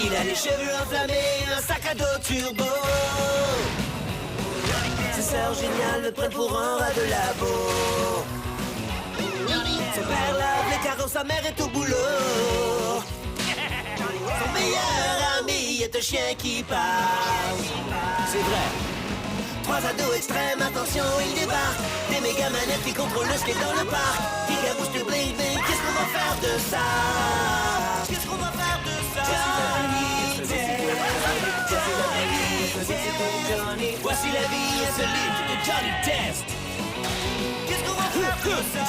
Il a les cheveux enflammés, un sac à dos turbo. Ses sœurs géniales le prennent pour un rat de labo. Son père lave les carreaux, sa mère est au boulot. Son meilleur ami est un chien qui parle. C'est vrai. Trois ados extrêmes, attention, ils débarquent. Des méga manettes qui contrôlent le skate dans le parc. Figabouche de bling bling, qu'est-ce qu'on va faire de ça? Qu'est-ce qu'on va faire de ça? Johnny Test. Voici la vie insolite de Johnny Test. Qu'est-ce qu'on va faire de ça?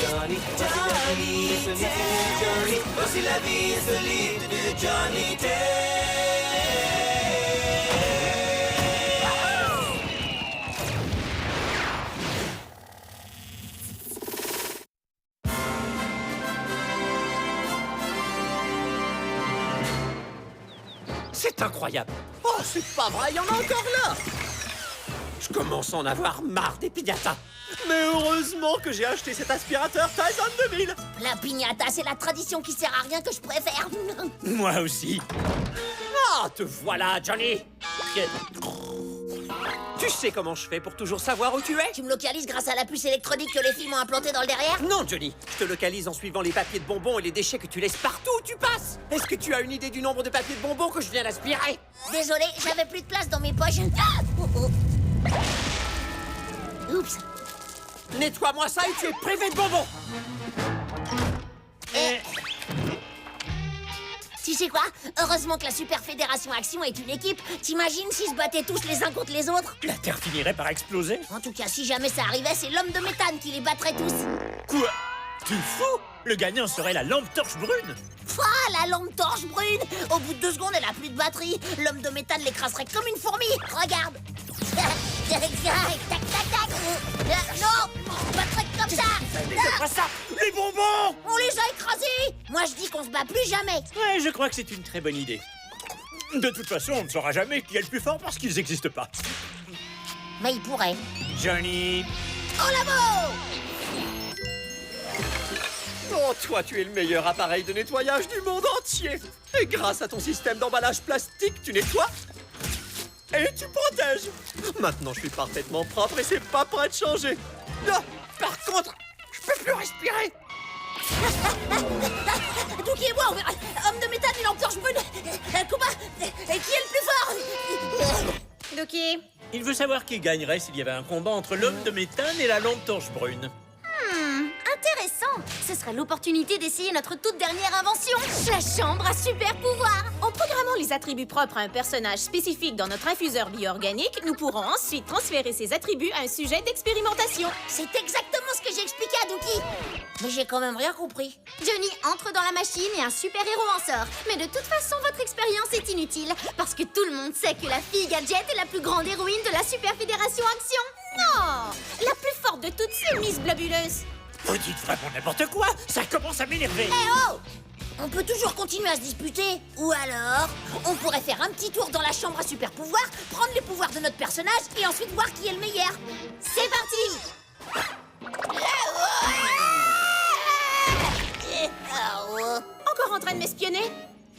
Johnny Test. Voici la vie insolite de Johnny Test. C'est incroyable. Oh, c'est pas vrai, il y en a encore là. Je commence à en avoir marre des piñatas. Mais heureusement que j'ai acheté cet aspirateur Tyson 2000. La piñata, c'est la tradition qui sert à rien que je préfère. Moi aussi. Ah, te voilà, Johnny. Tu sais comment je fais pour toujours savoir où tu es? Tu me localises grâce à la puce électronique que les filles m'ont implantée dans le derrière? Non, Johnny. Je te localise en suivant les papiers de bonbons et les déchets que tu laisses partout où tu passes. Est-ce que tu as une idée du nombre de papiers de bonbons que je viens d'aspirer? Désolé, j'avais plus de place dans mes poches. Ah, oh. Oups. Nettoie-moi ça et tu es privé de bonbons. Tu sais quoi? Heureusement que la Super Fédération Action est une équipe. T'imagines s'ils se battaient tous les uns contre les autres? La Terre finirait par exploser. En tout cas, si jamais ça arrivait, c'est l'homme de méthane qui les battrait tous. Quoi? Tu fous? Le gagnant serait la lampe torche brune. Ah, la lampe torche brune! Au bout de 2 secondes, elle a plus de batterie. L'homme de méthane l'écraserait comme une fourmi. Regarde! Tac, tac, tac! Non! Pas de truc comme ça! Pas ça! Les bonbons! On les a écrasés! Moi, je dis qu'on se bat plus jamais. Ouais, je crois que c'est une très bonne idée. De toute façon, on ne saura jamais qui est le plus fort parce qu'ils n'existent pas. Mais il pourrait. Johnny! En avant! Oh, toi, tu es le meilleur appareil de nettoyage du monde entier. Et grâce à ton système d'emballage plastique, tu nettoies et tu protèges. Maintenant, je suis parfaitement propre et c'est pas prêt de changer. Non, par contre, je peux plus respirer. Dookie et moi, homme de méthane et lampe torche brune. Combat, qui est le plus fort? Dookie. Il veut savoir qui gagnerait s'il y avait un combat entre l'homme de méthane et la lampe torche brune. Intéressant. Ce sera l'opportunité d'essayer notre toute dernière invention, la chambre à super pouvoir. En programmant les attributs propres à un personnage spécifique dans notre infuseur bio-organique, nous pourrons ensuite transférer ces attributs à un sujet d'expérimentation. C'est exactement ce que j'ai expliqué à Dookie. Mais j'ai quand même rien compris. Johnny entre dans la machine et un super-héros en sort. Mais de toute façon, votre expérience est inutile, parce que tout le monde sait que la fille Gadget est la plus grande héroïne de la Super Fédération Action. Non! La plus forte de toutes ces Miss Blobuleuse. Vous dites vraiment n'importe quoi. Ça commence à m'énerver. Eh oh! On peut toujours continuer à se disputer. Ou alors, on pourrait faire un petit tour dans la chambre à super pouvoir, prendre les pouvoirs de notre personnage et ensuite voir qui est le meilleur. C'est parti! Encore en train de m'espionner?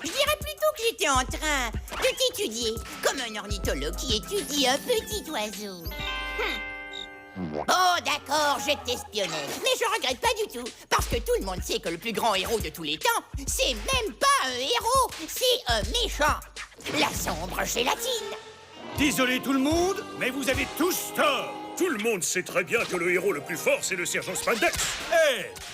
Je dirais plutôt que j'étais en train de t'étudier, comme un ornithologue qui étudie un petit oiseau. Oh, d'accord, je t'espionnais. Mais je regrette pas du tout, parce que tout le monde sait que le plus grand héros de tous les temps, c'est même pas un héros, c'est un méchant. La sombre gélatine. Désolé tout le monde, mais vous avez tous tort. Tout le monde sait très bien que le héros le plus fort, c'est le sergent Spandex.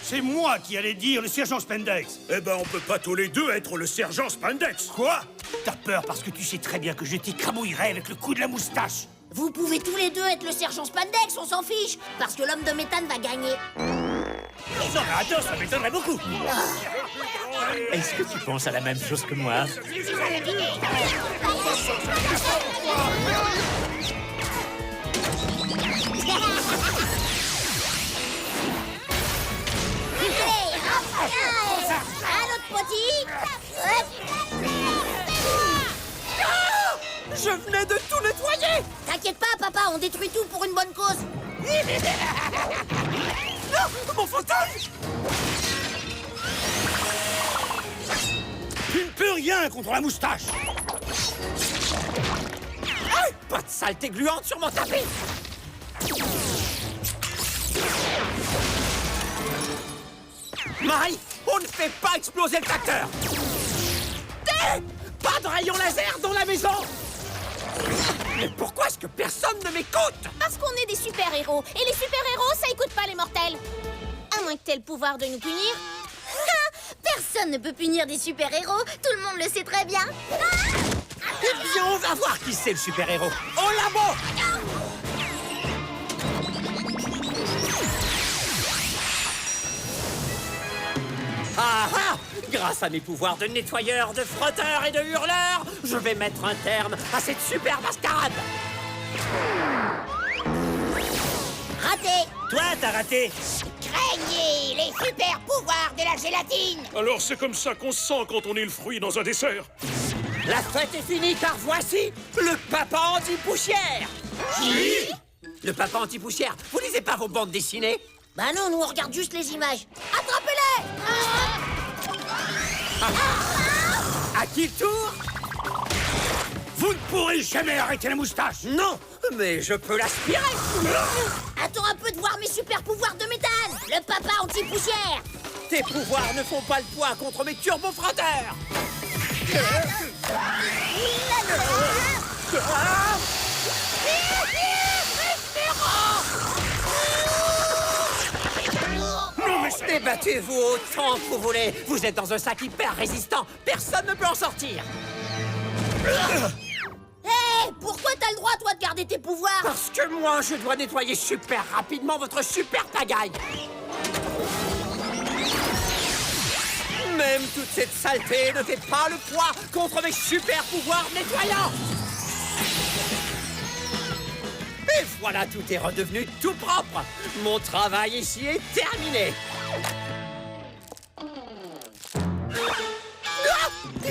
C'est moi qui allais dire le sergent Spandex. Eh ben, on peut pas tous les deux être le sergent Spandex. Quoi? T'as peur parce que tu sais très bien que je t'écrabouillerai avec le coup de la moustache. Vous pouvez tous les deux être le sergent Spandex, on s'en fiche, parce que l'homme de méthane va gagner. Non, mais attends, ça m'étonnerait beaucoup. Est-ce que tu penses à la même chose que moi? Un autre petit. Je venais de tout nettoyer. T'inquiète pas, papa, on détruit tout pour une bonne cause. Non, mon fauteuil. rien contre la moustache. Pas de saleté gluante sur mon tapis! Marie, on ne fait pas exploser le tracteur! Pas de rayon laser dans la maison! Mais pourquoi est-ce que personne ne m'écoute? Parce qu'on est des super-héros. Et les super-héros, ça écoute pas les mortels. À moins que t'aies le pouvoir de nous punir. Personne ne peut punir des super-héros, tout le monde le sait très bien. Eh bien, on va voir qui c'est le super-héros! Au labo! Ah ah! Grâce à mes pouvoirs de nettoyeur, de frotteur et de hurleur, je vais mettre un terme à cette super mascarade! Raté. Toi, t'as raté. Craignez les super pouvoirs de la gélatine. Alors c'est comme ça qu'on se sent quand on est le fruit dans un dessert. La fête est finie car voici le papa anti-poussière! Qui? Le papa anti-poussière, vous lisez pas vos bandes dessinées? Bah non, nous on regarde juste les images. Attrapez-les. À qui le tour? Vous ne pourrez jamais arrêter la moustache. Non, mais je peux l'aspirer! Attends un peu de voir mes super pouvoirs de méthane. Le papa anti-poussière. Tes pouvoirs ne font pas le poids contre mes turbofrotteurs! Non mais c'est... Débattez-vous autant que vous voulez! Vous êtes dans un sac hyper résistant! Personne ne peut en sortir! Hé, pourquoi t'as le droit, toi, de garder tes pouvoirs? Parce que moi, je dois nettoyer super rapidement votre super pagaille! Même toute cette saleté ne fait pas le poids contre mes super pouvoirs nettoyants! Et voilà, tout est redevenu tout propre! Mon travail ici est terminé! Ah!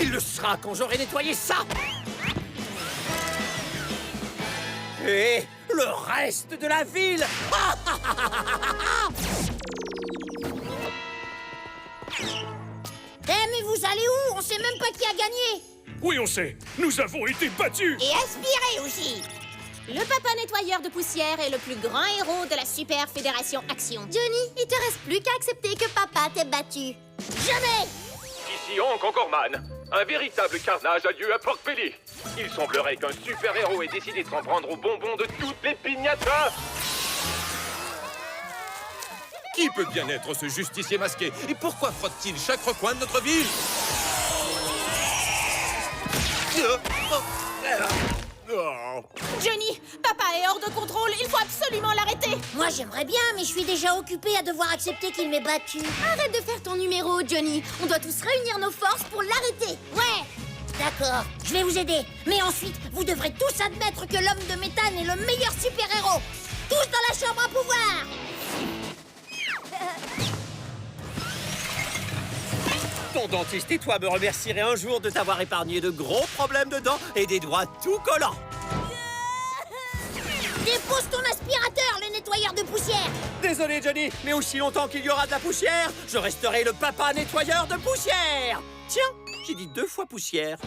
Il le sera quand j'aurai nettoyé ça! Et le reste de la ville! Eh, mais vous allez où? On sait même pas qui a gagné. Oui, on sait. Nous avons été battus. Et aspirez aussi. Le papa nettoyeur de poussière est le plus grand héros de la Super Fédération Action. Johnny, il te reste plus qu'à accepter que papa t'ait battu. Jamais. Ici Hank Anchorman. Un véritable carnage a lieu à Pork Belly. Il semblerait qu'un super-héros ait décidé de s'en prendre aux bonbons de toutes les pignatas. Qui peut bien être ce justicier masqué? Et pourquoi frotte-t-il chaque recoin de notre ville? Johnny, papa est hors de contrôle. Il faut absolument l'arrêter. Moi, j'aimerais bien, mais je suis déjà occupée à devoir accepter qu'il m'ait battu. Arrête de faire ton numéro, Johnny. On doit tous réunir nos forces pour l'arrêter. Ouais. D'accord, je vais vous aider. Mais ensuite, vous devrez tous admettre que l'homme de méthane est le meilleur super-héros. Tous dans la chambre à pouvoir. Ton dentiste et toi me remercieraient un jour de t'avoir épargné de gros problèmes de dents et des doigts tout collants. Dépose ton aspirateur, le nettoyeur de poussière. Désolé, Johnny, mais aussi longtemps qu'il y aura de la poussière, je resterai le papa nettoyeur de poussière. Tiens, j'ai dit 2 fois poussière.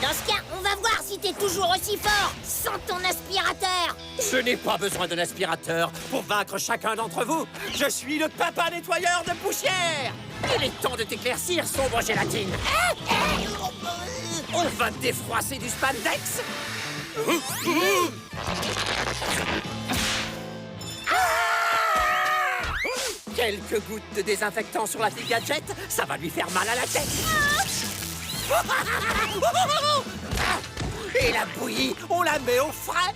Dans ce cas, on va voir si t'es toujours aussi fort sans ton aspirateur. Je n'ai pas besoin d'un aspirateur pour vaincre chacun d'entre vous. Je suis le papa nettoyeur de poussière. Il est temps de t'éclaircir, sombre gélatine. On va te défroisser du spandex. Quelques gouttes de désinfectant sur la fille gadget, ça va lui faire mal à la tête. Et la bouillie, on la met au frais.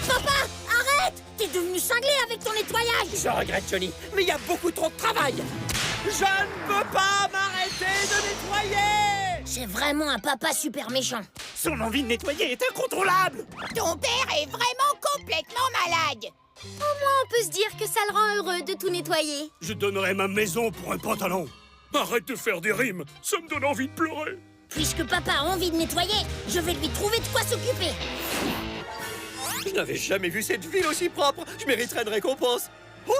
Papa, arrête. T'es devenu cinglé avec ton nettoyage. Je regrette, Johnny, mais il y a beaucoup trop de travail. Je ne peux pas m'arrêter de nettoyer. C'est vraiment un papa super méchant. Son envie de nettoyer est incontrôlable. Ton père est vraiment complètement malade. Au moins, on peut se dire que ça le rend heureux de tout nettoyer. Je donnerais ma maison pour un pantalon. Arrête de faire des rimes, ça me donne envie de pleurer. Puisque papa a envie de nettoyer, je vais lui trouver de quoi s'occuper. Je n'avais jamais vu cette ville aussi propre. Je mériterais une récompense. Oh,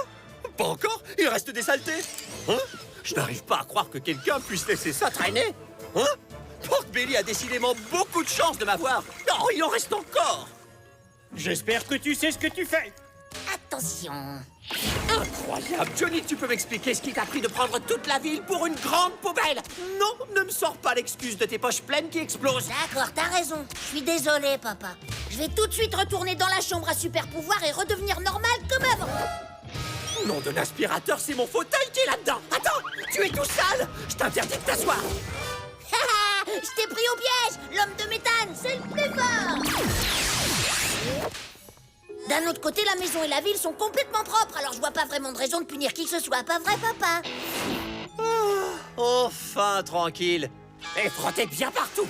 pas encore. Il reste des saletés. Hein? Je n'arrive pas à croire que quelqu'un puisse laisser ça traîner. Hein? Pork Belly a décidément beaucoup de chance de m'avoir. Non, il en reste encore. J'espère que tu sais ce que tu fais. Attention. Incroyable. Johnny, tu peux m'expliquer ce qui t'a pris de prendre toute la ville pour une grande poubelle? Non, ne me sors pas l'excuse de tes poches pleines qui explosent. D'accord, t'as raison. Je suis désolée, papa. Je vais tout de suite retourner dans la chambre à super pouvoir et redevenir normal comme avant. Nom de l'aspirateur, c'est mon fauteuil qui est là-dedans. Attends, tu es tout sale. Je t'interdis de t'asseoir. Je t'ai pris au piège. L'homme de méthane, c'est le plus fort. D'un autre côté, la maison et la ville sont complètement propres, alors je vois pas vraiment de raison de punir qui que ce soit, pas vrai, papa? Enfin, tranquille. Et frottez bien partout.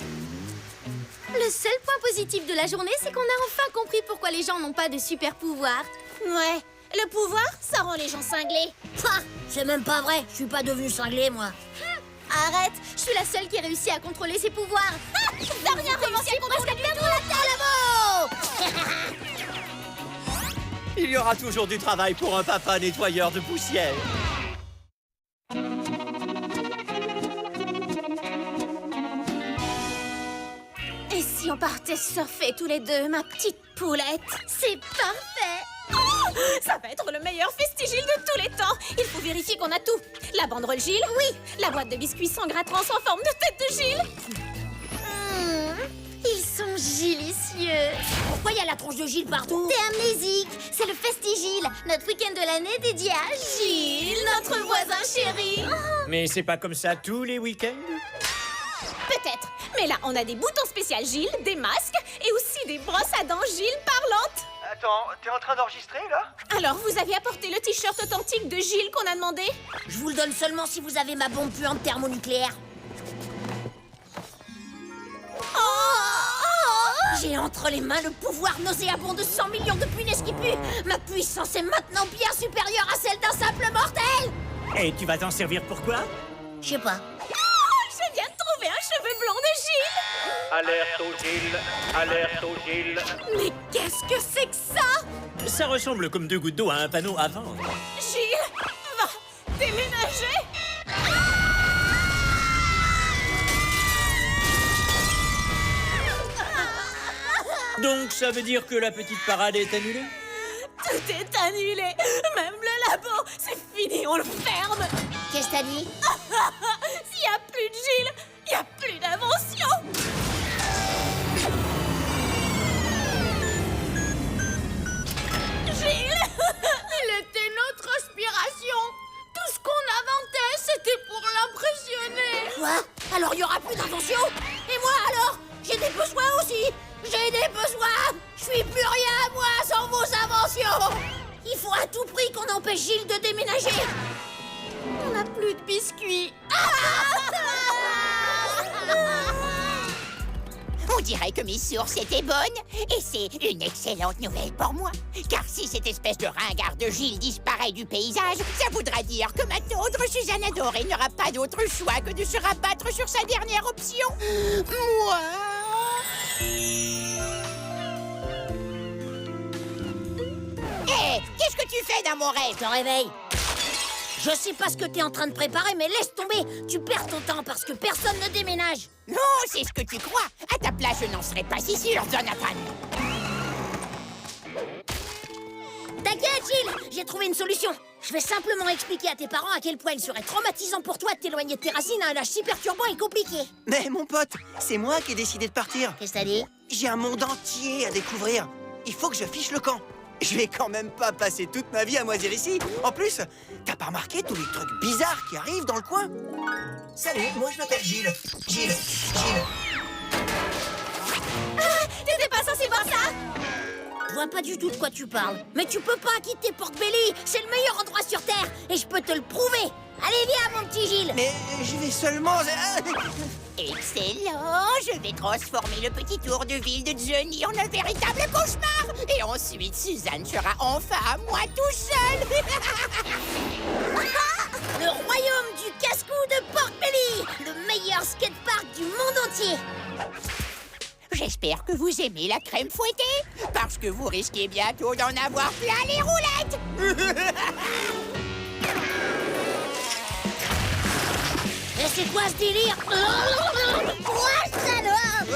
Le seul point positif de la journée, c'est qu'on a enfin compris pourquoi les gens n'ont pas de super pouvoir. Ouais, le pouvoir, ça rend les gens cinglés. C'est même pas vrai, je suis pas devenu cinglé, moi. Arrête, je suis la seule qui a réussi à contrôler ses pouvoirs. T'as rien commencé presque à perdre la tête. Il y aura toujours du travail pour un papa nettoyeur de poussière. Et si on partait surfer tous les deux, ma petite poulette? C'est parfait. Oh, ça va être le meilleur festigile de tous les temps. Il faut vérifier qu'on a tout. La banderole Gilles, oui. La boîte de biscuits sans gratrans en forme de tête de Gilles. Ils sont gilicieux. Pourquoi il y a la tronche de Gilles partout? T'es amnésique. C'est le Festigile, notre week-end de l'année dédié à Gilles, notre voisin chéri. Mais c'est pas comme ça tous les week-ends? Peut-être. Mais là, on a des boutons spéciaux Gilles, des masques et aussi des brosses à dents Gilles parlantes. Attends, t'es en train d'enregistrer, là? Alors, vous aviez apporté le t-shirt authentique de Gilles qu'on a demandé? Je vous le donne seulement si vous avez ma bombe puante thermonucléaire. J'ai entre les mains le pouvoir nauséabond de 100 millions de punaises qui puent. Ma puissance est maintenant bien supérieure à celle d'un simple mortel. Et tu vas t'en servir pour quoi? Je sais pas. Je viens de trouver un cheveu blanc de Gilles. Alerte au Gilles. Alerte au Gilles. Mais qu'est-ce que c'est que ça? Ça ressemble comme 2 gouttes d'eau à un panneau à vendre. Gilles va déménager. Donc ça veut dire que la petite parade est annulée? Tout est annulé. Même le labo. C'est fini, on le ferme. Qu'est-ce que t'as dit? S'il n'y a plus de Gilles, il n'y a plus d'invention. Gilles, il était notre inspiration. Tout ce qu'on inventait, c'était pour l'impressionner. Quoi? Alors il y aura plus d'invention? Et moi alors? J'ai des besoins aussi. J'ai des besoins. Je suis plus rien moi sans vos inventions. Il faut à tout prix qu'on empêche Gilles de déménager. On n'a plus de biscuits. On dirait que mes sources étaient bonnes, et c'est une excellente nouvelle pour moi. Car si cette espèce de ringard de Gilles disparaît du paysage, ça voudra dire que ma tendre Suzanne adorée n'aura pas d'autre choix que de se rabattre sur sa dernière option. Moi... Hé, qu'est-ce que tu fais dans mon rêve? Je te réveille. Je sais pas ce que t'es en train de préparer, mais laisse tomber. Tu perds ton temps parce que personne ne déménage. Non, c'est ce que tu crois. À ta place, je n'en serais pas si sûr, Jonathan. T'inquiète, Gilles, j'ai trouvé une solution. Je vais simplement expliquer à tes parents à quel point il serait traumatisant pour toi de t'éloigner de tes racines à un âge si perturbant et compliqué. Mais mon pote, c'est moi qui ai décidé de partir. Qu'est-ce que t'as dit? J'ai un monde entier à découvrir. Il faut que je fiche le camp. Je vais quand même pas passer toute ma vie à moisir ici. En plus, t'as pas remarqué tous les trucs bizarres qui arrivent dans le coin? Salut, moi je m'appelle Gilles. Gilles. T'étais pas censé voir ça. Je vois pas du tout de quoi tu parles. Mais tu peux pas quitter Pork Belly. C'est le meilleur endroit sur Terre. Et je peux te le prouver. Allez, viens, mon petit Gilles. Mais je vais seulement... Excellent! Je vais transformer le petit tour de ville de Johnny en un véritable cauchemar! Et ensuite, Suzanne sera enfin à moi tout seul! Le royaume du casse-cou de Pork Belly. Le meilleur skatepark du monde entier. J'espère que vous aimez la crème fouettée, parce que vous risquez bientôt d'en avoir plein les roulettes! Et c'est quoi ce délire? Quoi, salope?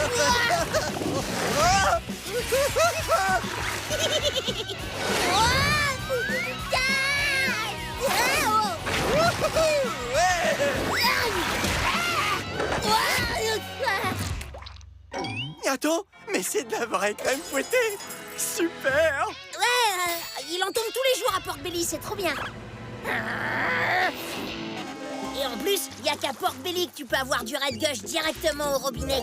Attends, mais c'est de la vraie crème fouettée. Super. Il en tombe tous les jours à Pork Belly, c'est trop bien. Et en plus, il n'y a qu'à Pork Belly que tu peux avoir du Red Gush directement au robinet.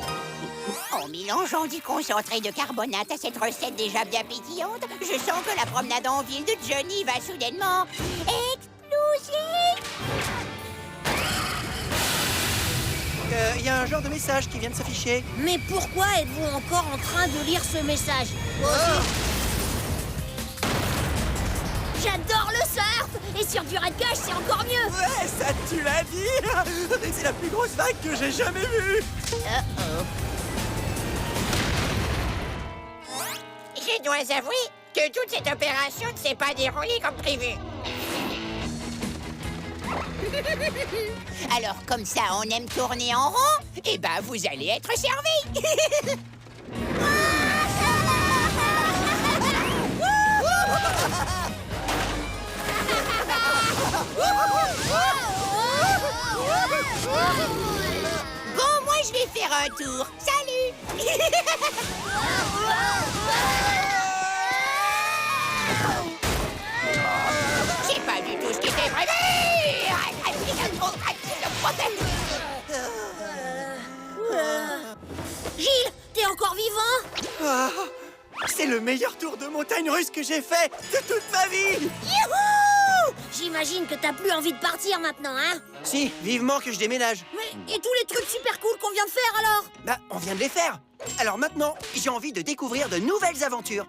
En mélangeant du concentré de carbonate à cette recette déjà bien pétillante, je sens que la promenade en ville de Johnny va soudainement exploser. Il y a un genre de message qui vient de s'afficher. Mais pourquoi êtes-vous encore en train de lire ce message? Moi aussi. J'adore le surf! Et sur du Red Gush, c'est encore mieux! Ouais, ça tu l'as dit. C'est la plus grosse vague que j'ai jamais vue. Je dois avouer que toute cette opération ne s'est pas déroulée comme prévu. Alors, comme ça, on aime tourner en rond, et ben vous allez être servis. Bon, moi je vais faire un tour. Salut. C'est pas du tout ce qui était prévu. Gilles, t'es encore vivant? Ah, c'est le meilleur tour de montagne russe que j'ai fait de toute ma vie. Youhou! J'imagine que t'as plus envie de partir maintenant, hein? Si, vivement que je déménage. Mais et tous les trucs super cool qu'on vient de faire alors? Bah, on vient de les faire. Alors maintenant, j'ai envie de découvrir de nouvelles aventures.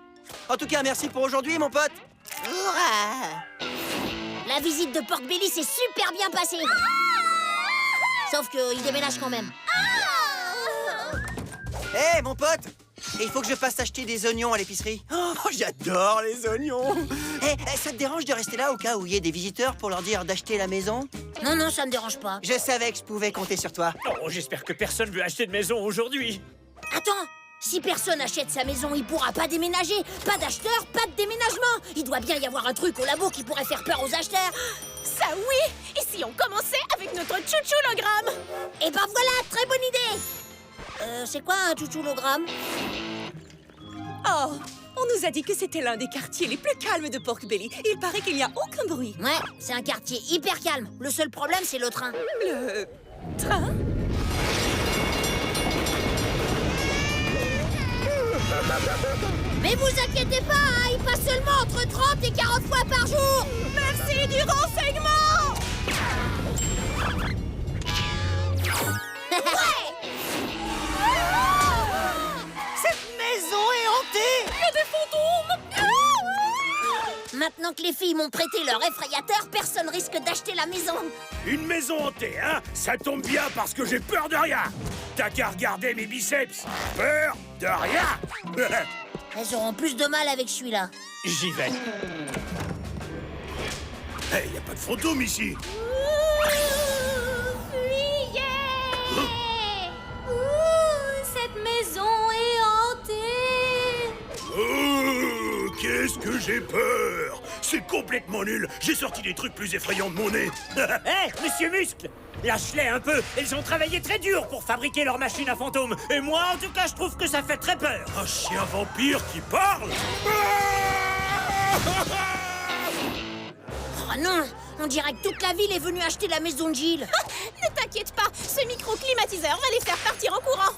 En tout cas, merci pour aujourd'hui, mon pote. Hurrah! La visite de Pork Belly s'est super bien passée. Sauf qu'il déménage quand même. Hé, mon pote! Il faut que je passe acheter des oignons à l'épicerie. Oh, j'adore les oignons! Ça te dérange de rester là au cas où il y ait des visiteurs pour leur dire d'acheter la maison? Non, non, ça me dérange pas. Je savais que je pouvais compter sur toi. Oh, j'espère que personne veut acheter de maison aujourd'hui. Attends, si personne achète sa maison, il pourra pas déménager. Pas d'acheteur, pas de déménagement. Il doit bien y avoir un truc au labo qui pourrait faire peur aux acheteurs. Ça oui! Et si on commençait avec notre chouchoulogramme? Et ben voilà, très bonne idée. C'est quoi un chouchoulogramme? Oh, on nous a dit que c'était l'un des quartiers les plus calmes de Pork Belly. Il paraît qu'il n'y a aucun bruit. Ouais, c'est un quartier hyper calme. Le seul problème, c'est le train. Le train? Mais vous inquiétez pas, hein, il passe seulement entre 30 et 40 fois par jour. Merci du renseignement! Cette maison est hantée! Il y a des fantômes! Maintenant que les filles m'ont prêté leur effrayateur, personne risque d'acheter la maison. Une maison hantée, hein? Ça tombe bien parce que j'ai peur de rien. T'as qu'à regarder mes biceps. Peur de rien. Elles auront plus de mal avec celui-là. J'y vais. Hey, y a pas de fantôme ici. Cette maison est hantée. Oh, qu'est-ce que j'ai peur. C'est complètement nul. J'ai sorti des trucs plus effrayants de mon nez. Hé, monsieur Muscle! Lâche-les un peu. Ils ont travaillé très dur pour fabriquer leur machine à fantômes. Et moi, en tout cas, je trouve que ça fait très peur. Un chien vampire qui parle. Oh non, on dirait que toute la ville est venue acheter la maison de Gilles. Ne t'inquiète pas, ce micro-climatiseur va les faire partir en courant.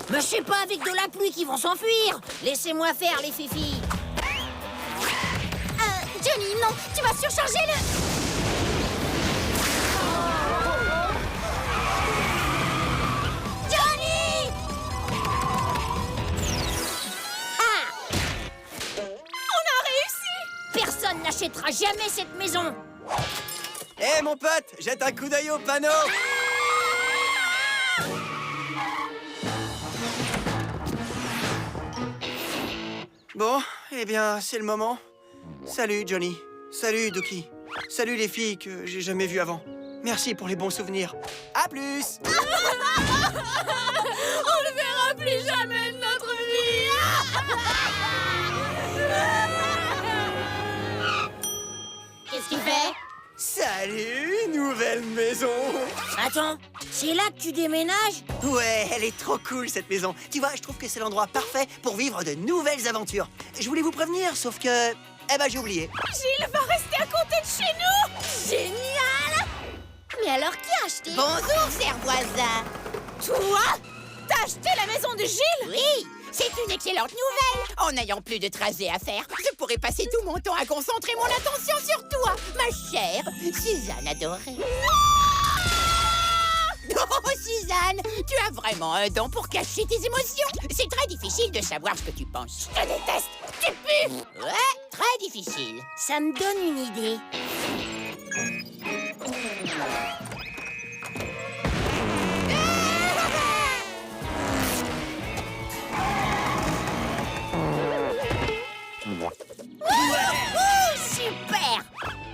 Mais c'est pas avec de la pluie qu'ils vont s'enfuir. Laissez-moi faire, les fifis. Johnny, non, tu vas surcharger le... Johnny! Ah! On a réussi! Personne n'achètera jamais cette maison. Hé, mon pote, jette un coup d'œil au panneau. Bon, eh bien, c'est le moment. Salut, Johnny. Salut, Dookie. Salut, les filles que j'ai jamais vues avant. Merci pour les bons souvenirs. À plus! On ne verra plus jamais de notre vie. Qu'est-ce qu'il fait? Salut, nouvelle maison! Attends, c'est là que tu déménages? Ouais, elle est trop cool, cette maison. Tu vois, je trouve que c'est l'endroit parfait pour vivre de nouvelles aventures. Je voulais vous prévenir, sauf que... Eh ben, j'ai oublié. Gilles va rester à côté de chez nous. Génial. Mais alors, qui a acheté? Bonjour, cher voisin. Toi? T'as acheté la maison de Gilles? Oui, c'est une excellente nouvelle. En n'ayant plus de trajet à faire, je pourrai passer tout mon temps à concentrer mon attention sur toi, ma chère Suzanne adorée. Oh, Suzanne, tu as vraiment un don pour cacher tes émotions. C'est très difficile de savoir ce que tu penses. Je te déteste, tu pues. Ouais, très difficile. Ça me donne une idée. Super!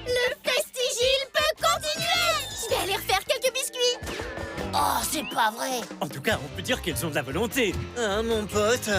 Le Festigile peut continuer! Je vais aller refaire quelques biscuits! Oh, c'est pas vrai. En tout cas, on peut dire qu'elles ont de la volonté. Ah, mon pote.